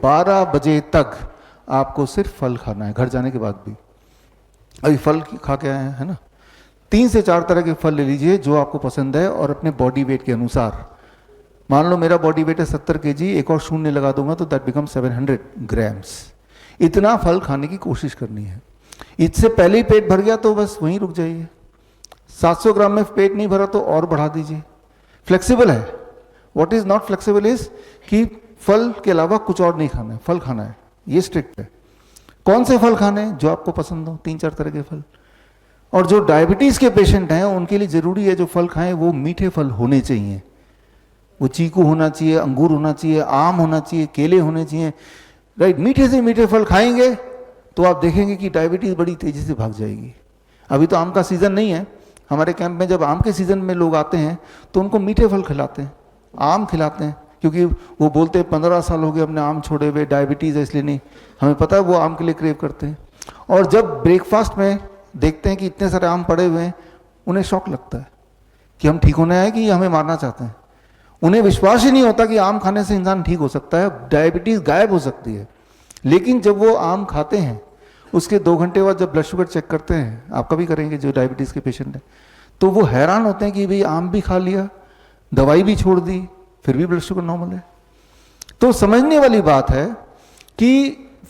12 बजे तक आपको सिर्फ फल खाना है, घर जाने के बाद भी। अभी फल खा के आए हैं, है ना? 3 से 4 तरह के फल ले लीजिए जो आपको पसंद है, और अपने बॉडी वेट के अनुसार। मान लो मेरा बॉडी वेट है 70 kg, एक और शून्य लगा दूंगा तो दैट बिकम 700 ग्राम्स। इतना फल खाने की कोशिश करनी है। इससे पहले ही पेट भर गया तो बस वहीं रुक जाइए। 700 ग्राम में पेट नहीं भरा तो और बढ़ा दीजिए। फ्लेक्सिबल है। What is not flexible is कि फल के अलावा कुछ और नहीं खाना है, फल खाना है, ये स्ट्रिक्ट है। कौन से फल खाने हैं? जो आपको पसंद हो, 3-4 तरह के फल। और जो डायबिटीज के पेशेंट हैं उनके लिए जरूरी है जो फल खाएं वो मीठे फल होने चाहिए। वो चीकू होना चाहिए, अंगूर होना चाहिए, आम होना चाहिए, केले होने चाहिए, राइट? मीठे से मीठे फल खाएंगे तो आप देखेंगे कि डायबिटीज बड़ी तेजी से भाग जाएगी। अभी तो आम का सीजन नहीं है। हमारे कैंप में जब आम के सीजन में लोग आते हैं तो उनको मीठे फल खिलाते हैं, आम खिलाते हैं, क्योंकि वो बोलते हैं 15 साल हो गए हमने आम छोड़े हुए, डायबिटीज है इसलिए नहीं। हमें पता है वो आम के लिए क्रेव करते हैं। और जब ब्रेकफास्ट में देखते हैं कि इतने सारे आम पड़े हुए हैं, उन्हें शौक लगता है कि हम ठीक होने आए कि हमें मारना चाहते हैं। उन्हें विश्वास ही नहीं होता कि आम खाने से इंसान ठीक हो सकता है, डायबिटीज गायब हो सकती है। लेकिन जब वो आम खाते हैं उसके 2 घंटे बाद जब ब्लड शुगर चेक करते हैं, आप कभी करेंगे जो डायबिटीज के पेशेंट हैं, तो वो हैरान होते हैं कि भाई आम भी खा लिया, दवाई भी छोड़ दी, फिर भी ब्लड शुगर नॉर्मल है। तो समझने वाली बात है कि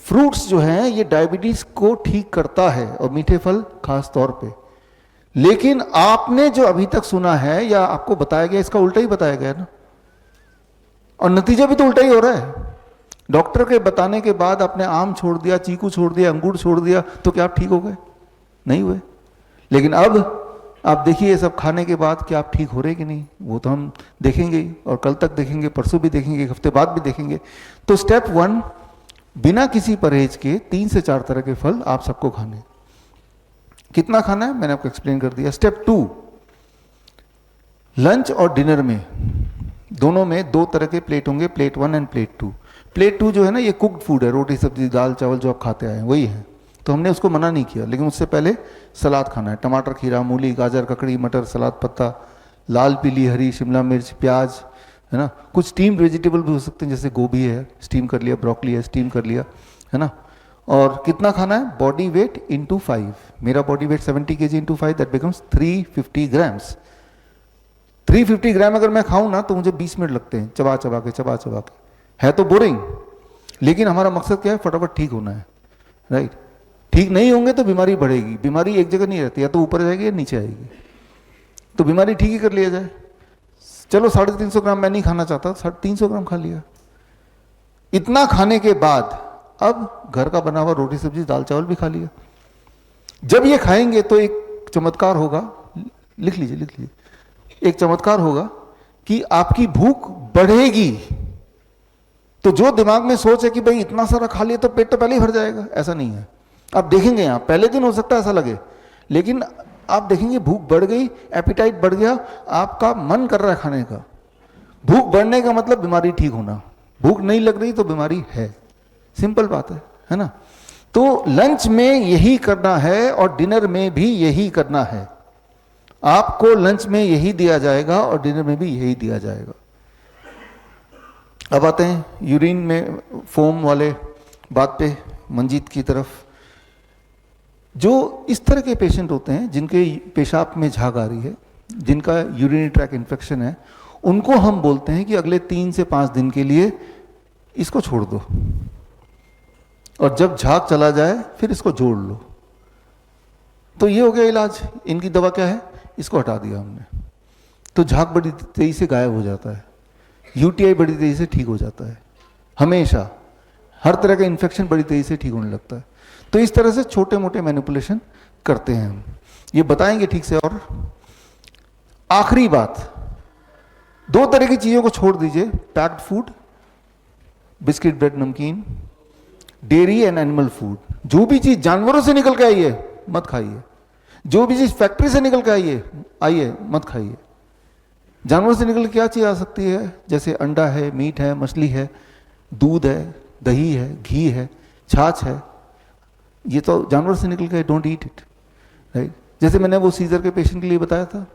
फ्रूट्स जो हैं ये डायबिटीज को ठीक करता है, और मीठे फल खास तौर पे। लेकिन आपने जो अभी तक सुना है या आपको बताया गया, इसका उल्टा ही बताया गया ना, और नतीजा भी तो उल्टा ही हो रहा है। डॉक्टर के बताने के बाद आपने आम छोड़ दिया, चीकू छोड़ दिया, अंगूर छोड़ दिया, तो क्या आप ठीक हो गए? नहीं हुए। लेकिन अब आप देखिए ये सब खाने के बाद क्या आप ठीक हो रहे कि नहीं, वो तो हम देखेंगे ही, और कल तक देखेंगे, परसों भी देखेंगे, एक हफ्ते बाद भी देखेंगे। तो स्टेप 1, बिना किसी परहेज के 3 से 4 तरह के फल आप सबको खाने। कितना खाना है मैंने आपको एक्सप्लेन कर दिया। स्टेप 2, लंच और डिनर में दोनों में 2 तरह के प्लेट होंगे, प्लेट 1 एंड प्लेट 2। प्लेट 2 जो है ना, ये कुक्ड फूड है, रोटी सब्जी दाल चावल जो आप खाते आए हैं वही है, तो हमने उसको मना नहीं किया। लेकिन उससे पहले सलाद खाना है, टमाटर, खीरा, मूली, गाजर, ककड़ी, मटर, सलाद पत्ता, लाल, पीली, हरी, शिमला मिर्च, प्याज, है ना। कुछ स्टीम्ड वेजिटेबल भी हो सकते हैं, जैसे गोभी है स्टीम कर लिया, ब्रोकली है स्टीम कर लिया, है ना। और कितना खाना है? Body weight into 5। मेरा body weight 70 kg into 5, that becomes 350 grams. 350 ग्राम अगर मैं खाऊं ना तो मुझे 20 मिनट लगते हैं, चबा चबा के। है तो बोरिंग, लेकिन हमारा मकसद क्या है? फटाफट ठीक होना है, राइट। ठीक नहीं होंगे तो बीमारी बढ़ेगी। बीमारी एक जगह नहीं रहती, या तो ऊपर जाएगी या नीचे आएगी। तो बीमारी ठीक ही कर लिया जाए। चलो 350 ग्राम मैं नहीं खाना चाहता, 300 ग्राम खा लिया। इतना खाने के बाद अब घर का बना हुआ रोटी सब्जी दाल चावल भी खा लिया। जब ये खाएंगे तो एक चमत्कार होगा, लिख लीजिए, एक चमत्कार होगा कि आपकी भूख बढ़ेगी। तो जो दिमाग में सोच है कि भाई इतना सारा खा लिया तो पेट तो पहले ही भर जाएगा, ऐसा नहीं है। आप देखेंगे यहाँ पहले दिन हो सकता है ऐसा लगे, लेकिन आप देखेंगे भूख बढ़ गई, एपिटाइट बढ़ गया, आपका मन कर रहा है खाने का। भूख बढ़ने का मतलब बीमारी ठीक होना। भूख नहीं लग रही तो बीमारी है, सिंपल बात है ना। तो लंच में यही करना है और डिनर में भी यही करना है। आपको लंच में यही दिया जाएगा और डिनर में भी यही दिया जाएगा। अब आते हैं यूरिन में फोम वाले बात पे, मंजीत की तरफ। जो इस तरह के पेशेंट होते हैं जिनके पेशाब में झाग आ रही है, जिनका यूरिनरी ट्रैक इन्फेक्शन है, उनको हम बोलते हैं कि अगले 3 से 5 दिन के लिए इसको छोड़ दो, और जब झाग चला जाए फिर इसको जोड़ लो। तो ये हो गया इलाज। इनकी दवा क्या है? इसको हटा दिया हमने, तो झाग बड़ी तेजी से गायब हो जाता है, यूटीआई बड़ी तेजी से ठीक हो जाता है। हमेशा हर तरह का इन्फेक्शन बड़ी तेजी से ठीक होने लगता है। तो इस तरह से छोटे मोटे मैनिपुलेशन करते हैं हम, ये बताएंगे ठीक से। और आखिरी बात, 2 तरह की चीजों को छोड़ दीजिए, पैक्ड फूड, बिस्किट, ब्रेड, नमकीन, डेयरी एंड एनिमल फूड। जो भी चीज जानवरों से निकल के आई है मत खाइए, जो भी चीज फैक्ट्री से निकल के आई है मत खाइए। जानवरों से निकल के क्या चीज आ सकती है? जैसे अंडा है, मीट है, मछली है, दूध है, दही है, घी है, छाछ है, ये तो जानवर से निकल के, डोंट ईट इट, राइट। जैसे मैंने वो सीजर के पेशेंट के लिए बताया था,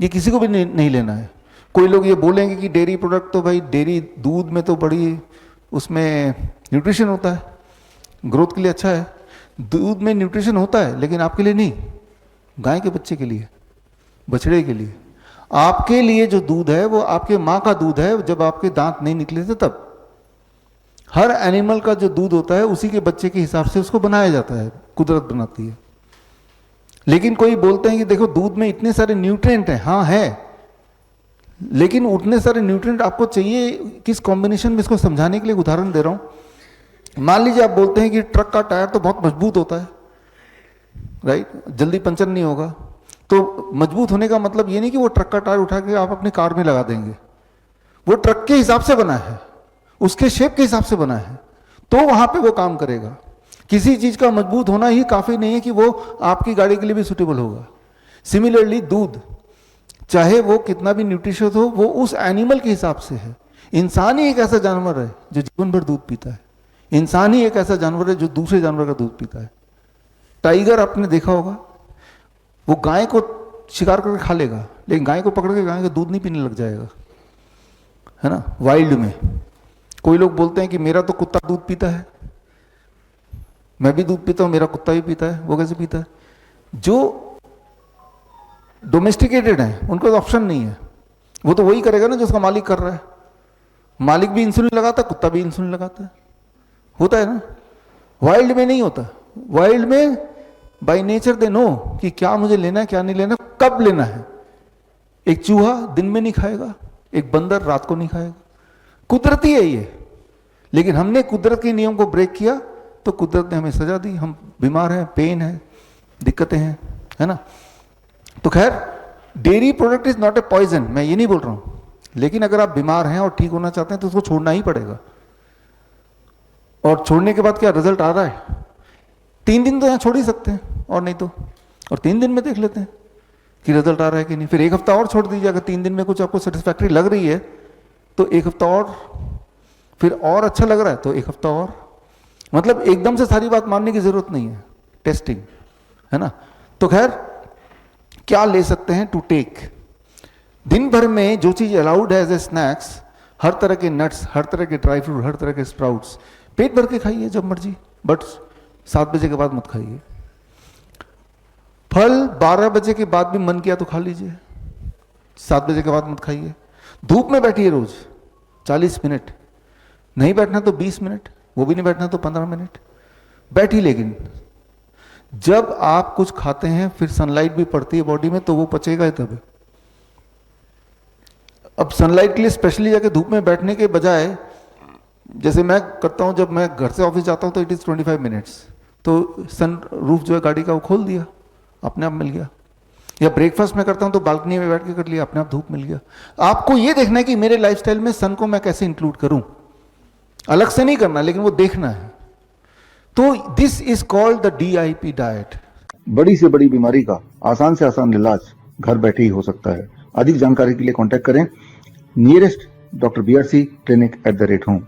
ये किसी को भी नहीं लेना है। कोई लोग ये बोलेंगे कि डेयरी प्रोडक्ट तो भाई डेयरी दूध में तो बड़ी उसमें न्यूट्रिशन होता है, ग्रोथ के लिए अच्छा है। दूध में न्यूट्रिशन होता है लेकिन आपके लिए नहीं, गाय के बच्चे के लिए, बछड़े के लिए। आपके लिए जो दूध है वो आपके माँ का दूध है, जब आपके दांत नहीं निकले थे तब। हर एनिमल का जो दूध होता है उसी के बच्चे के हिसाब से उसको बनाया जाता है, कुदरत बनाती है। लेकिन कोई बोलते हैं कि देखो दूध में इतने सारे न्यूट्रिएंट हैं, हाँ है, लेकिन उतने सारे न्यूट्रिएंट आपको चाहिए किस कॉम्बिनेशन में, इसको समझाने के लिए उदाहरण दे रहा हूं। मान लीजिए आप बोलते हैं कि ट्रक का टायर तो बहुत मजबूत होता है, राइट, जल्दी पंचर नहीं होगा। तो मजबूत होने का मतलब ये नहीं कि वो ट्रक का टायर उठा के आप अपनी कार में लगा देंगे। वो ट्रक के हिसाब से बना है, उसके शेप के हिसाब से बना है, तो वहां पे वो काम करेगा। किसी चीज का मजबूत होना ही काफी नहीं है कि वो आपकी गाड़ी के लिए भी सुटेबल होगा। सिमिलरली दूध, चाहे वो कितना भी न्यूट्रिशियस हो, वो उस एनिमल के हिसाब से है। इंसान ही एक ऐसा जानवर है जो जीवन भर दूध पीता है। इंसान ही एक ऐसा जानवर है जो दूसरे जानवर का दूध पीता है। टाइगर आपने देखा होगा, वो गाय को शिकार करके खा लेगा, लेकिन गाय को पकड़ के गाय का दूध नहीं पीने लग जाएगा, है ना, वाइल्ड में। कोई लोग बोलते हैं कि मेरा तो कुत्ता दूध पीता है, मैं भी दूध पीता हूं, मेरा कुत्ता भी पीता है। वो कैसे पीता है? जो डोमेस्टिकेटेड है उनको तो ऑप्शन नहीं है, वो तो वही करेगा ना जो उसका मालिक कर रहा है। मालिक भी इंसुलिन लगाता है, कुत्ता भी इंसुलिन लगाता है, होता है ना। वाइल्ड में नहीं होता। वाइल्ड में बाय नेचर दे नो कि क्या मुझे लेना है, क्या नहीं लेना, कब लेना है। एक चूहा दिन में नहीं खाएगा, एक बंदर रात को नहीं खाएगा। कुदरती है ये, लेकिन हमने कुदरत के नियम को ब्रेक किया तो कुदरत ने हमें सजा दी। हम बीमार हैं, पेन है, दिक्कतें हैं, है ना। तो खैर, dairy product is not a poison, मैं ये नहीं बोल रहा हूं, लेकिन अगर आप बीमार हैं और ठीक होना चाहते हैं तो उसको छोड़ना ही पड़ेगा। और छोड़ने के बाद क्या रिजल्ट आ रहा है? 3 दिन तो यहां छोड़ ही सकते हैं, और नहीं तो, और 3 दिन में देख लेते हैं कि रिजल्ट आ रहा है कि नहीं। फिर 1 हफ्ता और छोड़ दीजिए, अगर 3 दिन में कुछ आपको सेटिस्फैक्ट्री लग रही है तो 1 हफ्ता और, फिर और अच्छा लग रहा है तो 1 हफ्ता और। मतलब एकदम से सारी बात मानने की जरूरत नहीं है, टेस्टिंग, है ना। तो खैर, क्या ले सकते हैं टू टेक? दिन भर में जो चीज अलाउड है एज ए स्नैक्स, हर तरह के नट्स, हर तरह के ड्राई फ्रूट, हर तरह के स्प्राउट्स, पेट भर के खाइए जब मर्जी, बट 7 बजे के बाद मत खाइए। फल 12 बजे के बाद भी मन किया तो खा लीजिए, 7 बजे के बाद मत खाइए। धूप में बैठिए रोज 40 मिनट, नहीं बैठना तो 20 मिनट, वो भी नहीं बैठना तो 15 मिनट बैठी। लेकिन जब आप कुछ खाते हैं फिर सनलाइट भी पड़ती है बॉडी में, तो वो पचेगा ही तब। अब सनलाइट के लिए स्पेशली जाके धूप में बैठने के बजाय, जैसे मैं करता हूं, जब मैं घर से ऑफिस जाता हूं तो इट इज 25 मिनट्स, तो सन रूफ जो है गाड़ी का वो खोल दिया, अपने आप मिल गया। या ब्रेकफास्ट में करता हूं तो बालकनी में बैठ के कर लिया, अपने आप धूप मिल गया। आपको ये देखना है कि मेरे लाइफस्टाइल में सन को मैं कैसे इंक्लूड करूं, अलग से नहीं करना, लेकिन वो देखना है। तो this is called the DIP diet. बड़ी से बड़ी बीमारी का आसान से आसान इलाज घर बैठे ही हो सकता है। अधिक जानकारी के लिए कांटेक्ट करें nearest Dr. BRC clinic @ home।